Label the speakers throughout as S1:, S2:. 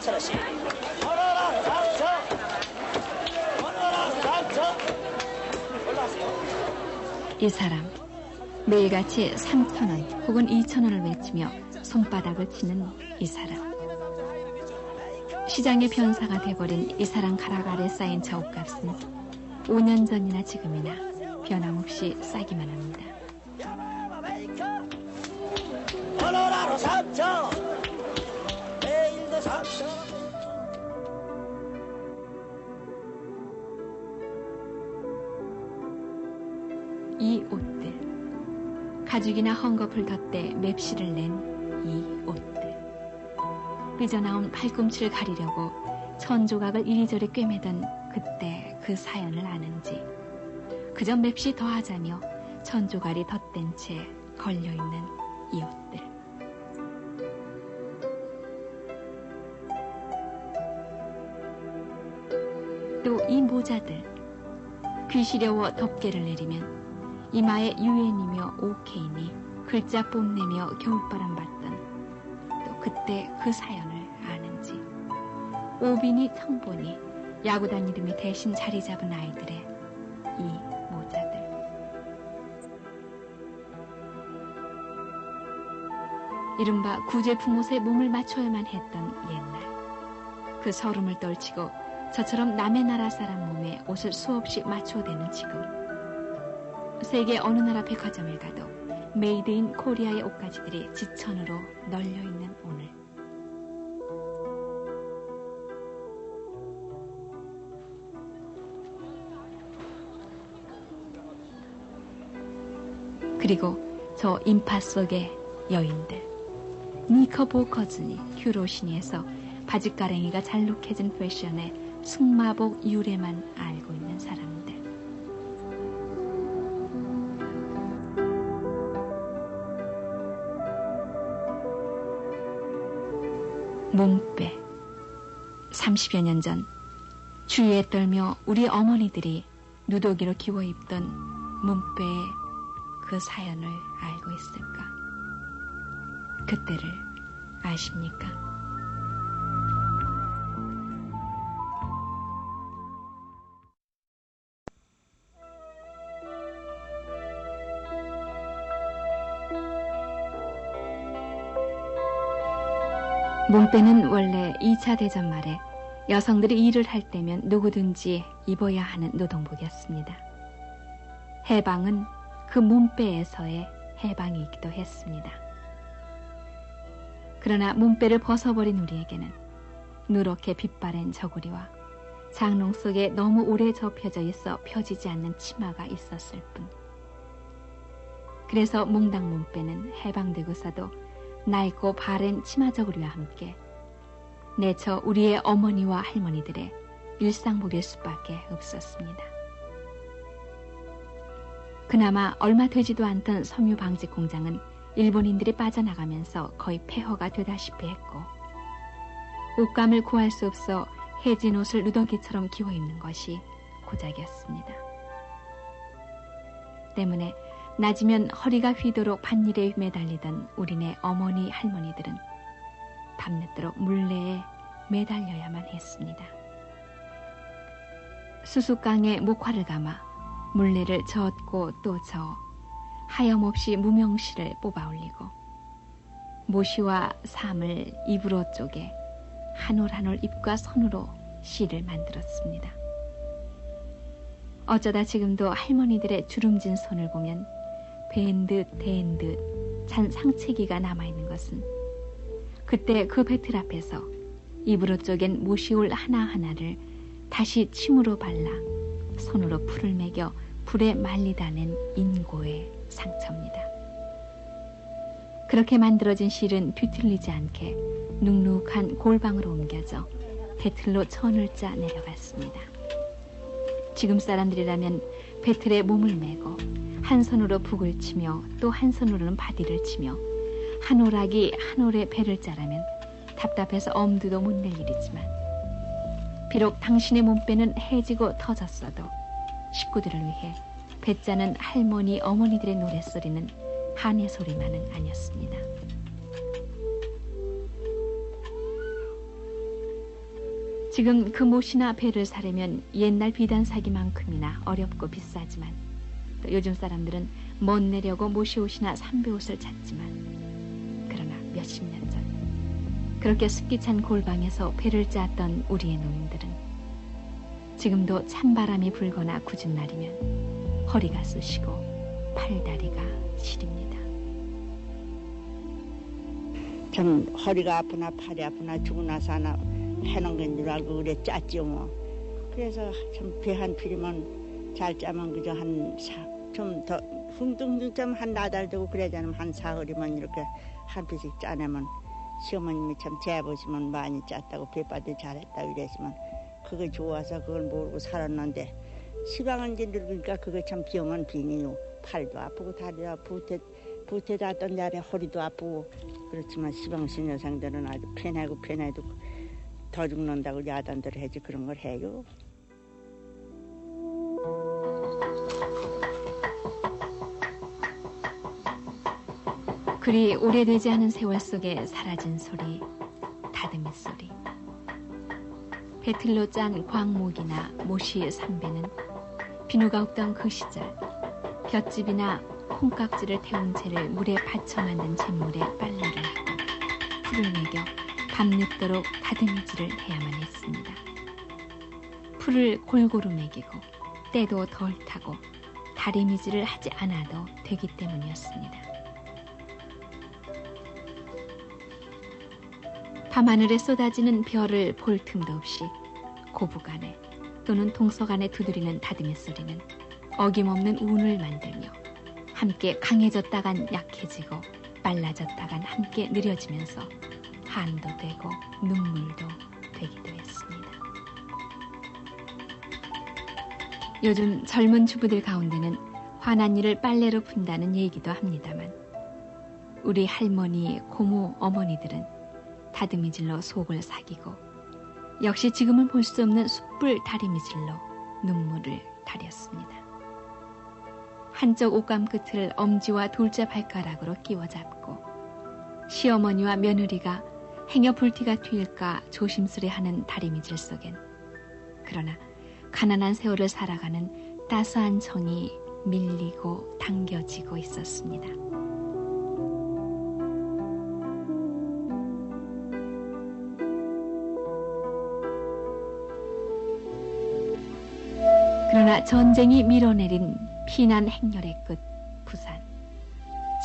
S1: 서러시 오너라 상처 오너라 상처 올라가세요.
S2: 이 사람 매일같이 3,000원 혹은 2,000원을 외치며 손바닥을 치는 이 사람. 시장의 변사가 돼버린 이 사람 가락 아래 쌓인 저 옷값은 5년 전이나 지금이나 변함없이 싸기만 합니다.
S1: 오너라로 상처 내일도 상처.
S2: 이 옷들, 가죽이나 헝겊을 덧대 맵시를 낸 이 옷들, 삐져나온 팔꿈치를 가리려고 천조각을 이리저리 꿰매던 그때 그 사연을 아는지, 그저 맵시 더하자며 천조각이 덧댄 채 걸려있는 이 옷들. 또 이 모자들, 귀 시려워 덮개를 내리면 이마에 유엔이며 오케이니 글자 뽐내며 겨울바람 받던 또 그때 그 사연을 아는지, 오빈이 청본이 야구단 이름이 대신 자리 잡은 아이들의 이 모자들. 이른바 구제품옷에 몸을 맞춰야만 했던 옛날, 그 서름을 떨치고 저처럼 남의 나라 사람 몸에 옷을 수없이 맞춰대는 지금, 세계 어느 나라 백화점을 가도 메이드 인 코리아의 옷가지들이 지천으로 널려있는 오늘. 그리고 저 인파 속의 여인들, 니커보커즈니 휴로시니에서 바지가랭이가 잘록해진 패션의 승마복 유래만 알고 있는 사람들. 몸빼. 30여 년 전 주위에 떨며 우리 어머니들이 누더기로 기워 입던 몸빼의 그 사연을 알고 있을까? 그때를 아십니까? 몸빼는 원래 2차 대전 말에 여성들이 일을 할 때면 누구든지 입어야 하는 노동복이었습니다. 해방은 그 몸빼에서의 해방이기도 했습니다. 그러나 몸빼를 벗어버린 우리에게는 누렇게 빛바랜 저고리와 장롱 속에 너무 오래 접혀져 있어 펴지지 않는 치마가 있었을 뿐. 그래서 몽당 몸빼는 해방되고서도 낡고 바랜 치마 저고리와 함께 내처 우리의 어머니와 할머니들의 일상복일 수밖에 없었습니다. 그나마 얼마 되지도 않던 섬유 방직 공장은 일본인들이 빠져나가면서 거의 폐허가 되다시피 했고, 옷감을 구할 수 없어 해진 옷을 누더기처럼 기워 입는 것이 고작이었습니다. 때문에 낮이면 허리가 휘도록 밭일에 매달리던 우리네 어머니 할머니들은 밤늦도록 물레에 매달려야만 했습니다. 수수깡에 목화를 감아 물레를 저었고 또 저어 하염없이 무명시를 뽑아 올리고 모시와 삶을 입으로 쪼개 한 올 한 올 입과 손으로 시를 만들었습니다. 어쩌다 지금도 할머니들의 주름진 손을 보면 벤 듯 댄 듯 찬 상체기가 남아있는 것은 그때 그 배틀 앞에서 입으로 쪼갠 모시올 하나하나를 다시 침으로 발라 손으로 풀을 매겨 불에 말리다 낸 인고의 상처입니다. 그렇게 만들어진 실은 뒤틀리지 않게 눅눅한 골방으로 옮겨져 배틀로 천을 짜 내려갔습니다. 지금 사람들이라면 배틀에 몸을 메고 한 손으로 북을 치며 또 한 손으로는 바디를 치며 한 오락이 한 올에 배를 짜라면 답답해서 엄두도 못 낼 일이지만, 비록 당신의 몸빼는 해지고 터졌어도 식구들을 위해 배짜는 할머니 어머니들의 노랫소리는 한의 소리만은 아니었습니다. 지금 그 못이나 배를 사려면 옛날 비단 사기만큼이나 어렵고 비싸지만 또 요즘 사람들은 못 내려고 못이 옷이나 삼배 옷을 찾지만 그러나 몇십 년 전 그렇게 습기 찬 골방에서 배를 짰던 우리의 노인들은 지금도 찬바람이 불거나 굳은 날이면 허리가 쑤시고 팔다리가 시립니다.
S3: 참 허리가 아프나 팔이 아프나 죽고 나서 하나 해놓은 건 줄 알고 그래 짰죠 뭐. 그래서 참 배 한 필이면 잘 짜면 그저 좀 더 흥둥둥 좀 한 나달 되고 그러자면 한 사흘이면 이렇게 한 피씩 짜내면 시어머님이 참 재보시면 많이 짰다고 배빠도 잘했다고 이랬지만 그게 좋아서 그걸 모르고 살았는데 시방은 이제 늙으니까 그게 참 병은 빈이요. 팔도 아프고 다리도 아프고 부태 닿던 날에 허리도 아프고 그렇지만 시방신 여성들은 아주 편해도 더 죽는다고 야단들 해지 그런 걸 해요.
S2: 그리 오래되지 않은 세월 속에 사라진 소리, 다듬이 소리. 배틀로 짠 광목이나 모시 삼배는 비누가 없던 그 시절 볏짚이나 콩깍지를 태운 채를 물에 받쳐 만든 잿물에 빨래를 하고 풀을 매겨 밤늦도록 다듬이질을 해야만 했습니다. 풀을 골고루 매기고 때도 덜 타고 다리미질을 하지 않아도 되기 때문이었습니다. 밤하늘에 쏟아지는 별을 볼 틈도 없이 고부간에 또는 동서간에 두드리는 다듬이 소리는 어김없는 운을 만들며 함께 강해졌다간 약해지고 빨라졌다간 함께 느려지면서 한도 되고 눈물도 되기도 했습니다. 요즘 젊은 주부들 가운데는 화난 일을 빨래로 푼다는 얘기도 합니다만 우리 할머니, 고모, 어머니들은 다듬이질로 속을 사기고 역시 지금은 볼 수 없는 숯불 다리미질로 눈물을 다렸습니다. 한쪽 옷감 끝을 엄지와 둘째 발가락으로 끼워 잡고 시어머니와 며느리가 행여 불티가 튈까 조심스레 하는 다리미질 속엔 그러나 가난한 세월을 살아가는 따스한 정이 밀리고 당겨지고 있었습니다. 그러나 전쟁이 밀어내린 피난 행렬의 끝 부산.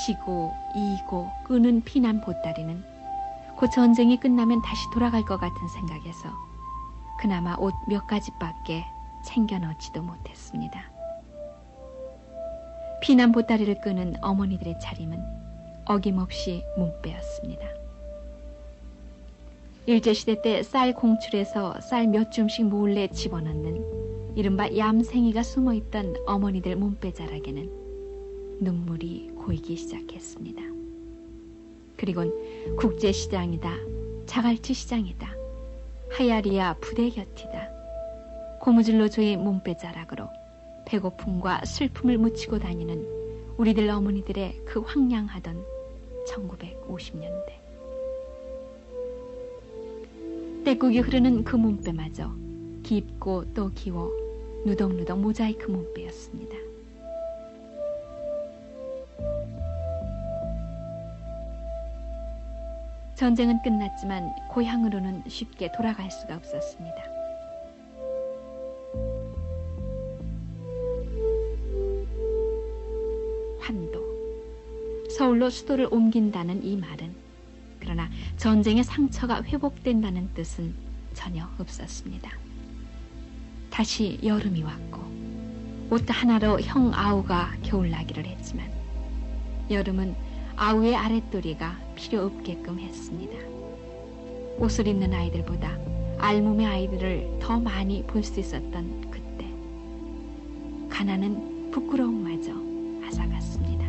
S2: 지고 이고 끄는 피난 보따리는 곧 전쟁이 끝나면 다시 돌아갈 것 같은 생각에서 그나마 옷 몇 가지밖에 챙겨 넣지도 못했습니다. 피난 보따리를 끄는 어머니들의 차림은 어김없이 문배였습니다. 일제시대 때 쌀 공출해서 쌀 몇 줌씩 몰래 집어넣는 이른바 얌생이가 숨어있던 어머니들 몸빼자락에는 눈물이 고이기 시작했습니다. 그리곤 국제시장이다, 자갈치 시장이다, 하야리야 부대 곁이다. 고무줄로 조인 몸빼자락으로 배고픔과 슬픔을 묻히고 다니는 우리들 어머니들의 그 황량하던 1950년대. 때국이 흐르는 그 몸빼마저 깊고 또 기워 누덕누덕 모자이크 몸빼였습니다. 전쟁은 끝났지만 고향으로는 쉽게 돌아갈 수가 없었습니다. 환도, 서울로 수도를 옮긴다는 이 말은 그러나 전쟁의 상처가 회복된다는 뜻은 전혀 없었습니다. 다시 여름이 왔고 옷 하나로 형 아우가 겨울나기를 했지만 여름은 아우의 아랫도리가 필요 없게끔 했습니다. 옷을 입는 아이들보다 알몸의 아이들을 더 많이 볼 수 있었던 그때 가난은 부끄러움마저 앗아갔습니다.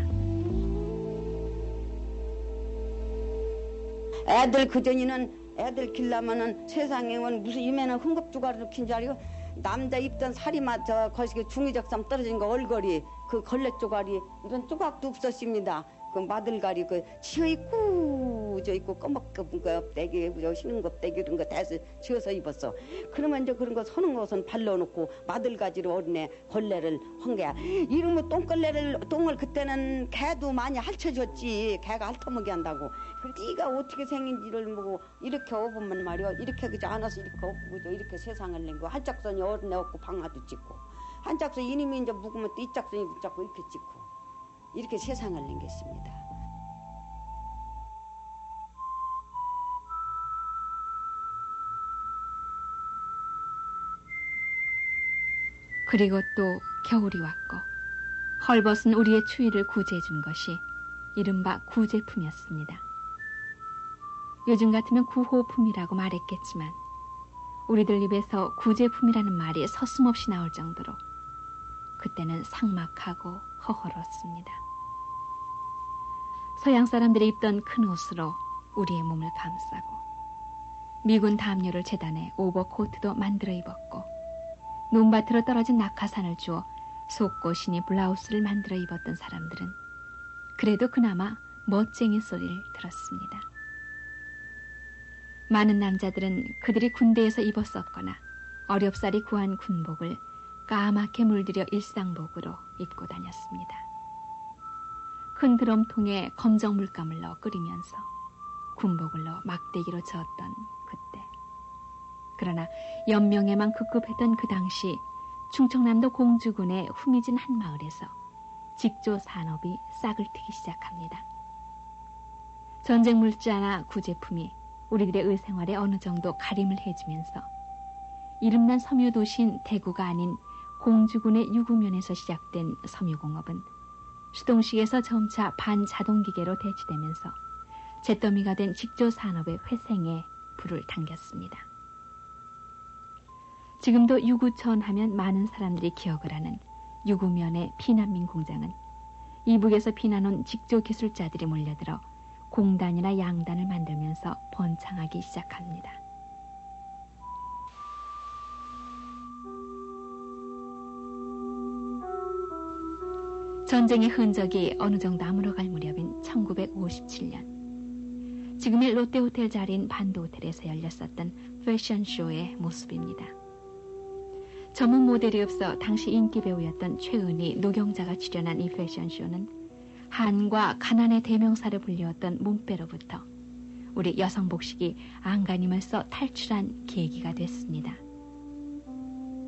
S4: 애들 그전에는 애들 길라면은 세상에 무슨 이면은 흥겁주가리를 킨 줄 알고 남자 입던 살이마저 거시기 중의적삼 떨어진 거 얼거리 그 걸레 쪼가리 이런 조각도 없었습니다. 그 마들가리 그 치어있고 져 있고 꺼먹은 거 껍데기 흰 껍데기 이런 거 대서 지어서 입었어. 그러면 이제 그런 거 서는 것은 발라놓고 마들가지로 어린애 걸레를 한 거야. 이러면 똥을 그때는 개도 많이 핥혀줬지. 개가 핥아먹게 한다고. 네가 어떻게 생긴지를 뭐 이렇게 업으면 말이야. 이렇게 그저 안아서 이렇게 업고 이렇게 세상을 낸 거. 한짝선이 어린애 없고 방아도 찍고 한짝선 이님이 이제 묵으면 또 이짝선이 붙잡고 이렇게 찍고 이렇게 세상을 낸겠습니다.
S2: 그리고 또 겨울이 왔고 헐벗은 우리의 추위를 구제해 준 것이 이른바 구제품이었습니다. 요즘 같으면 구호품이라고 말했겠지만 우리들 입에서 구제품이라는 말이 서슴없이 나올 정도로 그때는 삭막하고 허허웠습니다. 서양 사람들이 입던 큰 옷으로 우리의 몸을 감싸고 미군 담요를 재단해 오버코트도 만들어 입었고 논밭으로 떨어진 낙하산을 주어 속옷이니 블라우스를 만들어 입었던 사람들은 그래도 그나마 멋쟁이 소리를 들었습니다. 많은 남자들은 그들이 군대에서 입었었거나 어렵사리 구한 군복을 까맣게 물들여 일상복으로 입고 다녔습니다. 큰 드럼통에 검정 물감을 넣어 끓이면서 군복을 넣어 막대기로 저었던 그때. 그러나 연명에만 급급했던 그 당시 충청남도 공주군의 후미진 한 마을에서 직조 산업이 싹을 트기 시작합니다. 전쟁 물자나 구제품이 우리들의 의생활에 어느 정도 가림을 해주면서 이름난 섬유도시인 대구가 아닌 공주군의 유구면에서 시작된 섬유공업은 수동식에서 점차 반자동기계로 대치되면서 잿더미가 된 직조산업의 회생에 불을 당겼습니다. 지금도 유구천 하면 많은 사람들이 기억을 하는 유구면의 피난민 공장은 이북에서 피난온 직조기술자들이 몰려들어 공단이나 양단을 만들면서 번창하기 시작합니다. 전쟁의 흔적이 어느 정도 아물어갈 무렵인 1957년 지금의 롯데호텔 자리인 반도호텔에서 열렸었던 패션쇼의 모습입니다. 전문 모델이 없어 당시 인기 배우였던 최은희, 노경자가 출연한 이 패션쇼는 한과 가난의 대명사를 불리웠던 몸빼로부터 우리 여성 복식이 안간힘을 탈출한 계기가 됐습니다.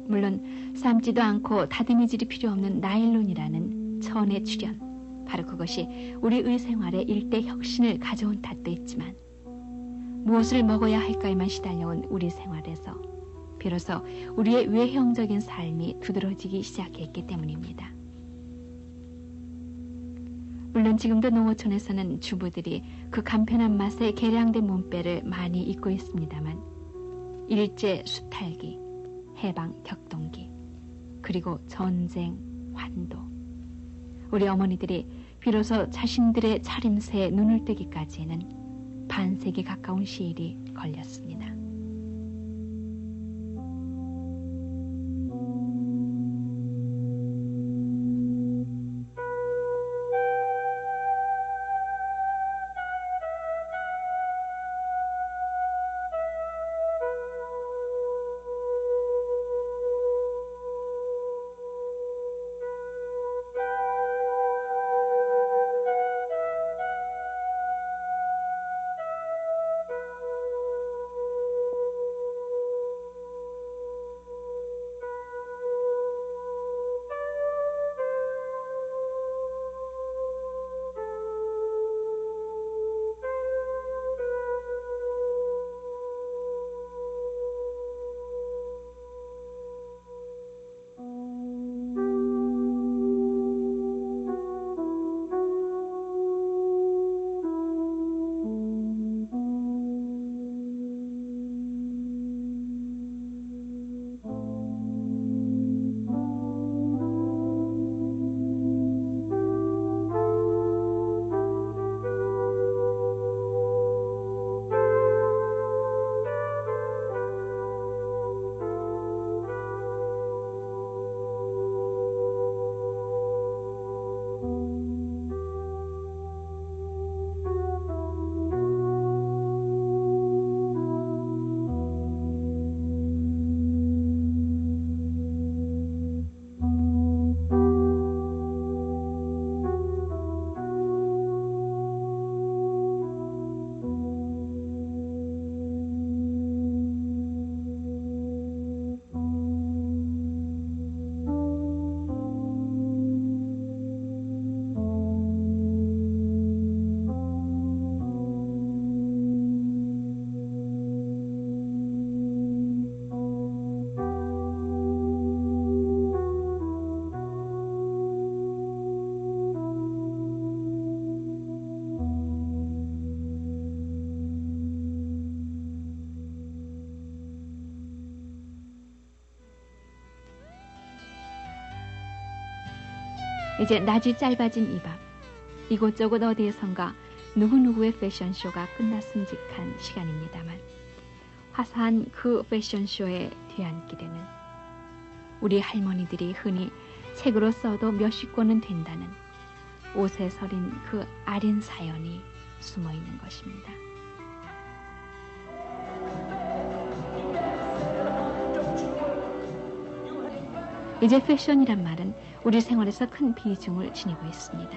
S2: 물론 삶지도 않고 다듬이질이 필요 없는 나일론이라는 천의 출현, 바로 그것이 우리 의생활에 일대 혁신을 가져온 탓도 있지만 무엇을 먹어야 할까에만 시달려온 우리 생활에서 비로소 우리의 외형적인 삶이 두드러지기 시작했기 때문입니다. 물론 지금도 농어촌에서는 주부들이 그 간편한 맛에 개량된 몸빼를 많이 입고 있습니다만 일제 수탈기, 해방 격동기, 그리고 전쟁, 환도, 우리 어머니들이 비로소 자신들의 차림새에 눈을 뜨기까지는 반세기 가까운 시일이 걸렸습니다. 이제 낮이 짧아진 이 밤, 이곳저곳 어디에선가 누구누구의 패션쇼가 끝났음직한 시간입니다만 화사한 그 패션쇼의 뒤안길에는 우리 할머니들이 흔히 책으로 써도 몇십 권은 된다는 옷에 서린 그 아린 사연이 숨어 있는 것입니다. 이제 패션이란 말은 우리 생활에서 큰 비중을 지니고 있습니다.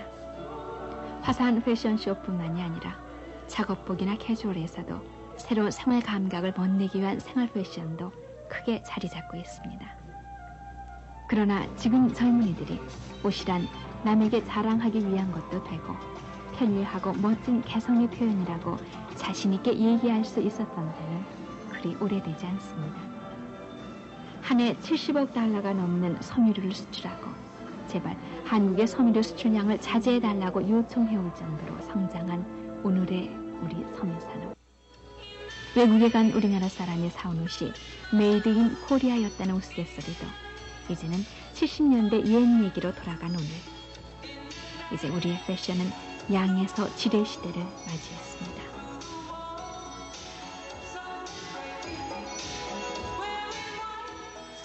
S2: 화사한 패션쇼뿐만이 아니라 작업복이나 캐주얼에서도 새로운 생활 감각을 멋내기 위한 생활 패션도 크게 자리 잡고 있습니다. 그러나 지금 젊은이들이 옷이란 남에게 자랑하기 위한 것도 되고 편리하고 멋진 개성의 표현이라고 자신 있게 얘기할 수 있었던 때는 그리 오래되지 않습니다. 한 해 70억 달러가 넘는 섬유류를 수출하고 제발 한국의 섬유류 수출량을 자제해달라고 요청해올 정도로 성장한 오늘의 우리 섬유산업. 외국에 간 우리나라 사람이 사온 옷이 메이드 인 코리아였다는 우스갯소리도 이제는 70년대 옛 얘기로 돌아간 오늘. 이제 우리의 패션은 양에서 질의 시대를 맞이했습니다.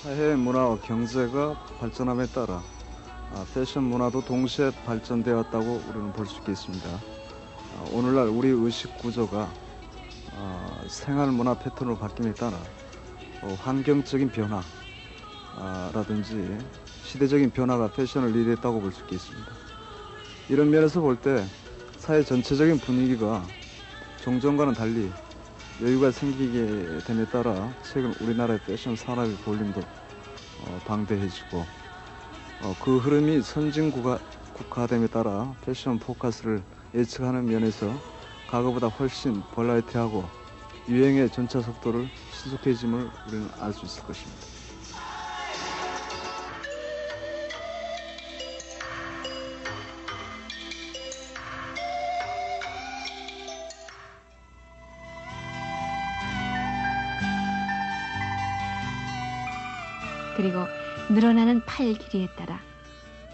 S5: 사회 문화와 경제가 발전함에 따라 패션 문화도 동시에 발전되었다고 우리는 볼 수 있겠습니다. 오늘날 우리 의식 구조가 생활 문화 패턴으로 바뀜에 따라 환경적인 변화라든지 시대적인 변화가 패션을 리드했다고 볼 수 있겠습니다. 이런 면에서 볼 때 사회 전체적인 분위기가 종전과는 달리 여유가 생기게 됨에 따라 최근 우리나라의 패션 산업의 볼륨도 방대해지고 그 흐름이 선진국화됨에 따라 패션 포커스를 예측하는 면에서 과거보다 훨씬 버라이티하고 유행의 전차 속도를 신속해짐을 우리는 알 수 있을 것입니다.
S2: 그리고 늘어나는 팔 길이에 따라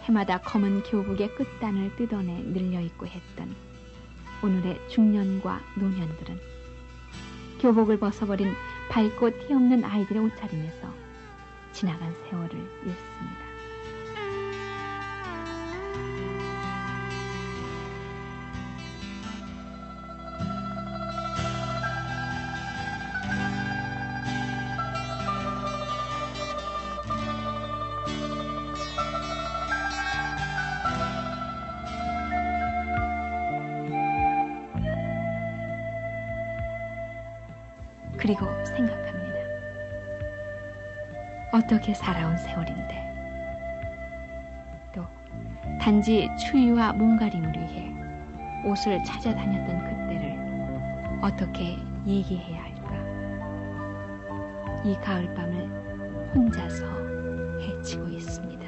S2: 해마다 검은 교복의 끝단을 뜯어내 늘려입고 했던 오늘의 중년과 노년들은 교복을 벗어버린 밝고 티 없는 아이들의 옷차림에서 지나간 세월을 잃습니다. 그리고 생각합니다. 어떻게 살아온 세월인데 또 단지 추위와 몸가림을 위해 옷을 찾아다녔던 그때를 어떻게 얘기해야 할까? 이 가을밤을 혼자서 헤치고 있습니다.